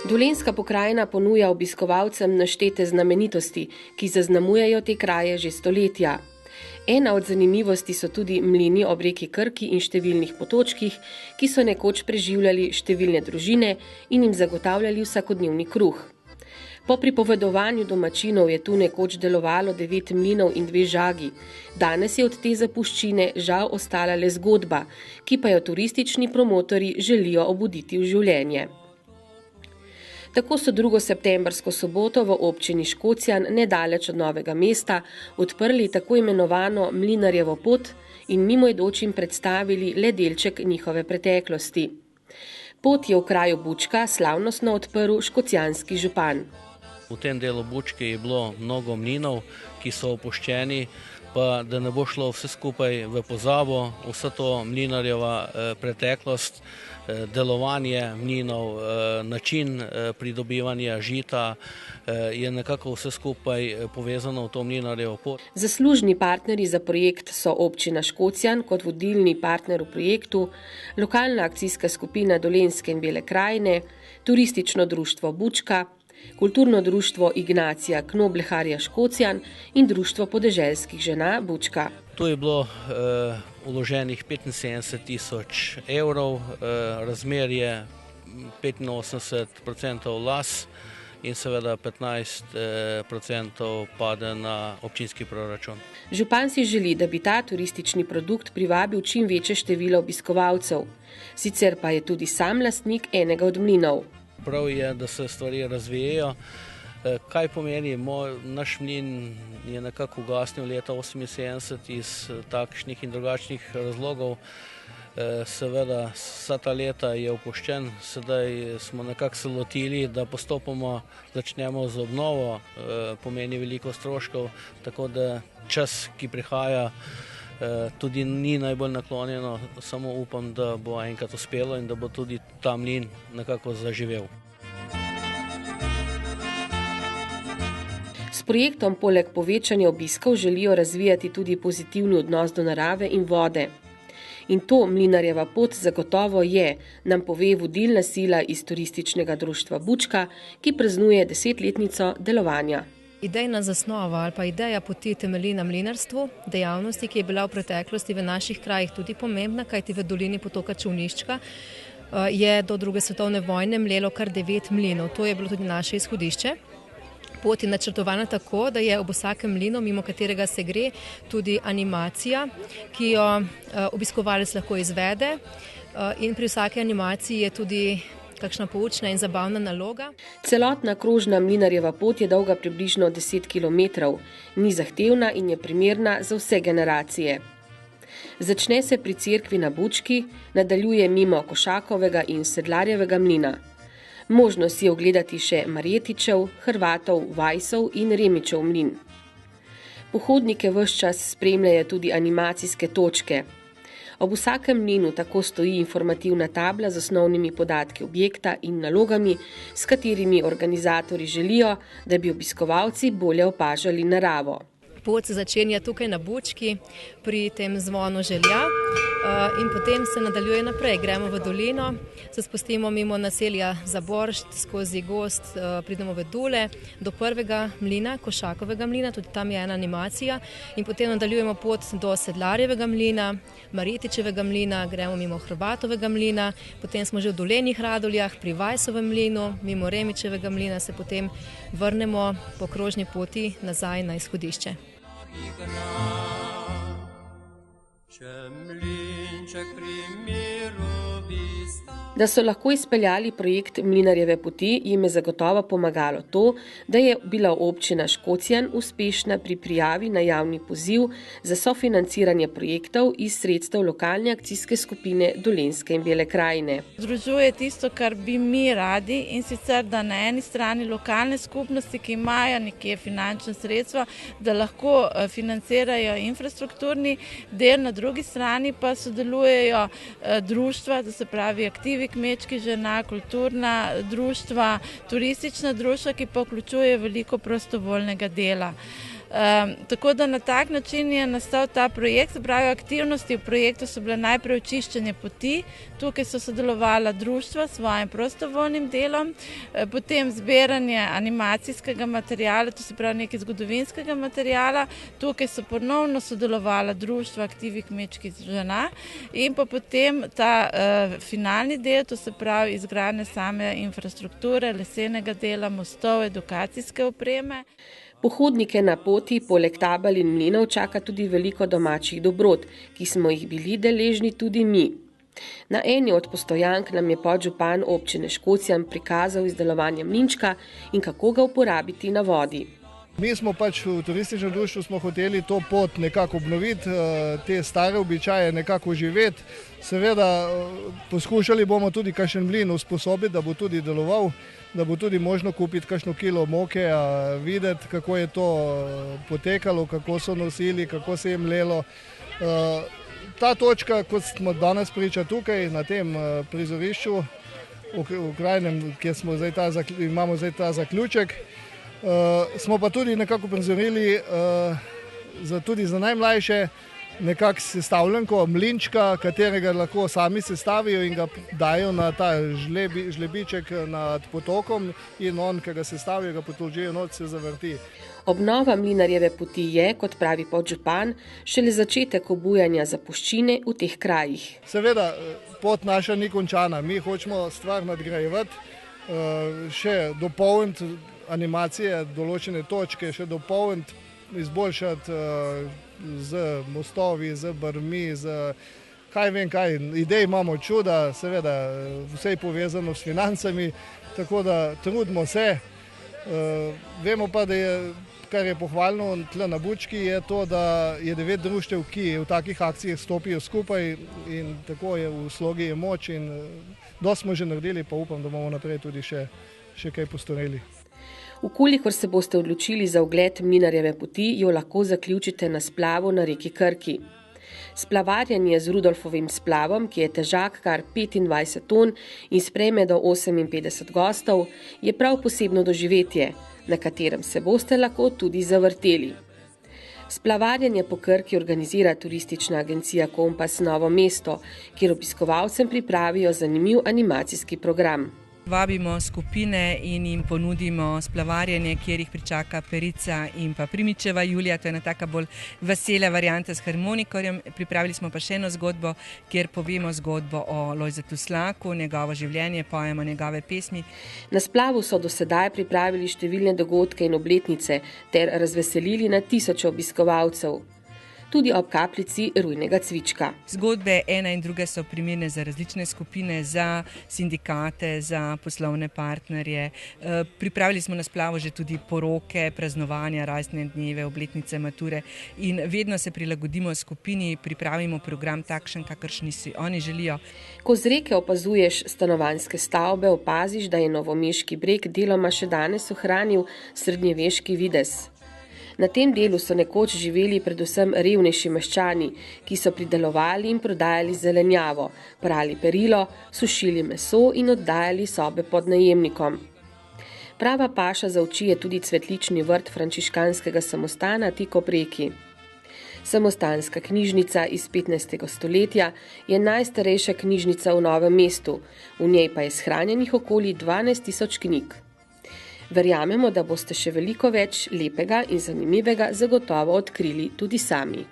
Dolenjska pokrajina ponuja obiskovalcem naštete znamenitosti, ki zaznamujejo te kraje že stoletja. Ena od zanimivosti so tudi mlini ob reki Krki in številnih potočkih, ki so nekoč preživljali številne družine in jim zagotavljali vsakodnevni kruh. Po pripovedovanju domačinov je tu nekoč delovalo 9 mlinov in 2 žagi. Danes je od te zapuščine žal ostala le zgodba, ki pa jo turistični promotorji želijo obuditi v življenje. Tako so 2. septembrsko soboto v občini Škocjan, nedaleč od Novega mesta, odprli tako imenovano Mlinarjevo pot in mimoidočim predstavili le delček njihove preteklosti. Pot je v kraju Bučka slavnostno odprl škocjanski župan. V tem delu Bučke je bilo mnogo mlinov, ki so opuščeni, pa da ne bo šlo vse skupaj v pozabo, vsa to mlinarjeva preteklost, delovanje mlinov, način pridobivanja žita, je nekako vse skupaj povezano v to mlinarjevo pot. Zaslužni partnerji za projekt so občina Škocjan kot vodilni partner v projektu, lokalna akcijska skupina Dolenjske in Bele krajine, turistično društvo Bučka, kulturno društvo Ignacija Knobleharja Škocjan in društvo podeželskih žena Bučka. Tu je bilo vloženih 75 000 evrov, razmerje 85% las in seveda 15% pade na občinski proračun. Župan si želi, da bi ta turistični produkt privabil čim večje število obiskovalcev. Sicer pa je tudi sam lastnik enega od mlinov. Prav je, da se stvari razvijajo. Kaj pomeni? Naš mlin je nekako ugasnil leta 1978 iz takšnih in drugačnih razlogov. Seveda, vsa ta leta je opuščen, sedaj smo nekako se lotili, da postopoma začnemo z obnovo, pomeni veliko stroškov, tako da čas, ki prihaja, tudi ni najbolj naklonjeno, samo upam, da bo enkrat uspelo in da bo tudi ta mlin nekako zaživel. S projektom poleg povečanja obiskov želijo razvijati tudi pozitivni odnos do narave in vode. In to Mlinarjeva pot zagotovo je, nam pove vodilna sila iz turističnega društva Bučka, ki praznuje 10-letnico delovanja. Idejna zasnova ali pa ideja poti temelji na mlinarstvu, dejavnosti, ki je bila v preteklosti v naših krajih tudi pomembna, kajti v dolini potoka Čolniščka je do 2. svetovne vojne mlelo kar 9 mlinov. To je bilo tudi naše izhodišče. Pot je načrtovana tako, da je ob vsakem mlinu, mimo katerega se gre, tudi animacija, ki jo obiskovalec lahko izvede, in pri vsaki animaciji je tudi kakšna poučna in zabavna naloga. Celotna krožna Mlinarjeva pot je dolga približno 10 km, ni zahtevna in je primerna za vse generacije. Začne se pri cerkvi na Bučki, nadaljuje mimo Košakovega in Sedlarjevega mlina. Možno si je ogledati še Marjetičev, Hrvatov, Vajsov in Remičev mlin. Pohodnike ves čas spremljajo tudi animacijske točke. Ob vsakem mlinu tako stoji informativna tabla z osnovnimi podatki objekta in nalogami, s katerimi organizatorji želijo, da bi obiskovalci bolje opažali naravo. Pot se začenja tukaj na Bučki, pri tem zvonu želja, in potem se nadaljuje naprej. Gremo v dolino, se spustimo mimo naselja Zaboršt, skozi gozd, pridemo v Dule, do prvega mlina, Košakovega mlina, tudi tam je ena animacija, in potem nadaljujemo pot do Sedlarjevega mlina, Marjetičevega mlina, gremo mimo Hrvatovega mlina, potem smo že v Dolenjih Radoljah, pri Vajsovem mlinu, mimo Remičevega mlina se potem vrnemo po krožni poti nazaj na izhodišče. Da so lahko izpeljali projekt Mlinarjeve poti, jim je zagotovo pomagalo to, da je bila občina Škocjan uspešna pri prijavi na javni poziv za sofinanciranje projektov iz sredstev lokalne akcijske skupine Dolenjske in Bele krajine. Združuje tisto, kar bi mi radi, in sicer, da na eni strani lokalne skupnosti, ki imajo nekje finančne sredstva, da lahko financirajo infrastrukturni del, na drugi strani pa sodelujejo društva, to se pravi aktivi kmečki žena, kulturna društva, turistična društva, ki pa vključuje veliko prostovoljnega dela. Tako da na tak način je nastal ta projekt, se pravi aktivnosti v projektu so bile najprej očiščenje poti, tukaj so sodelovala društva s svojim prostovoljnim delom, potem zbiranje animacijskega materiala, to se pravi nekaj zgodovinskega materiala, tukaj so ponovno sodelovala društva Aktivi kmečkih žena in pa potem ta finalni del, to se pravi izgradnja same infrastrukture, lesenega dela, mostov, edukacijske opreme. Pohodnike na poti poleg tabel in mlinov čaka tudi veliko domačih dobrot, ki smo jih bili deležni tudi mi. Na eni od postojank nam je podžupan občine Škocjan prikazal izdelovanje mlinčka in kako ga uporabiti na vodi. Mi smo pač v turističnem društvu smo hoteli to pot nekako obnoviti, te stare običaje nekako oživeti. Seveda poskušali bomo tudi kakšen mlin usposobiti, da bo tudi deloval, da bo tudi možno kupiti kakšno kilo moke, videti, kako je to potekalo, kako so nosili, kako se je mlelo. Ta točka, kot smo danes priča tukaj na tem prizorišču, v krajnem, kjer imamo zdaj ta zaključek, smo pa tudi nekako prizorili tudi za najmlajše nekako sestavljenko mlinčka, katerega lahko sami sestavijo in ga dajo na ta žlebiček nad potokom in on, ki ga sestavijo, ga potolžijo noč, se zavrti. Obnova Mlinarjeve poti je, kot pravi podžupan, šele začetek obujanja zapuščine v teh krajih. Seveda, pot naša ni končana. Mi hočemo stvar nadgrajevati, še dopolniti animacije, določene točke, še dopolniti, izboljšati z mostovi, z barvmi, kaj vem kaj. Idej imamo čuda, seveda vse je povezano s financami, tako da trudimo se. Vemo pa, da je, kar je pohvalno tle na Bučki, je to, da je 9 društev, ki v takih akcijah stopijo skupaj in tako je v slogi je moč in dosti smo že naredili, pa upam, da bomo naprej tudi še kaj postorili. Vkolikor se boste odločili za ogled Mlinarjeve poti, jo lahko zaključite na splavu na reki Krki. Splavarjanje z Rudolfovim splavom, ki je težak kar 25 ton in sprejme do 58 gostov, je prav posebno doživetje, na katerem se boste lahko tudi zavrteli. Splavarjanje po Krki organizira turistična agencija Kompas Novo mesto, kjer obiskovalcem pripravijo zanimiv animacijski program. Vabimo skupine in jim ponudimo splavarjanje, kjer jih pričaka Perica in pa Primičeva Julija, to je ena taka bolj vesela varianta s harmonikorjem. Pripravili smo pa še eno zgodbo, kjer povemo zgodbo o Lojzetu Slaku, njegovo življenje, pojemo njegove pesmi. Na splavu so do sedaj pripravili številne dogodke in obletnice ter razveselili na tisoče obiskovalcev. Tudi ob kapljici rujnega cvička. Zgodbe ena in druga so primerne za različne skupine, za sindikate, za poslovne partnerje. Pripravili smo na splavu že tudi poroke, praznovanja, rojstne dneve, obletnice, mature in vedno se prilagodimo skupini, pripravimo program takšen, kakršni si oni želijo. Ko z reke opazuješ stanovanjske stavbe, opaziš, da je novomeški breg deloma še danes ohranil srednjeveški videz. Na tem delu so nekoč živeli predvsem revnejši meščani, ki so pridelovali in prodajali zelenjavo, prali perilo, sušili meso in oddajali sobe pod najemnikom. Prava paša za oči je tudi cvetlični vrt frančiškanskega samostana tik ob reki. Samostanska knjižnica iz 15. stoletja je najstarejša knjižnica v Novem mestu, v njej pa je shranjenih okoli 12.000 knjig. Verjamemo, da boste še veliko več lepega in zanimivega zagotovo odkrili tudi sami.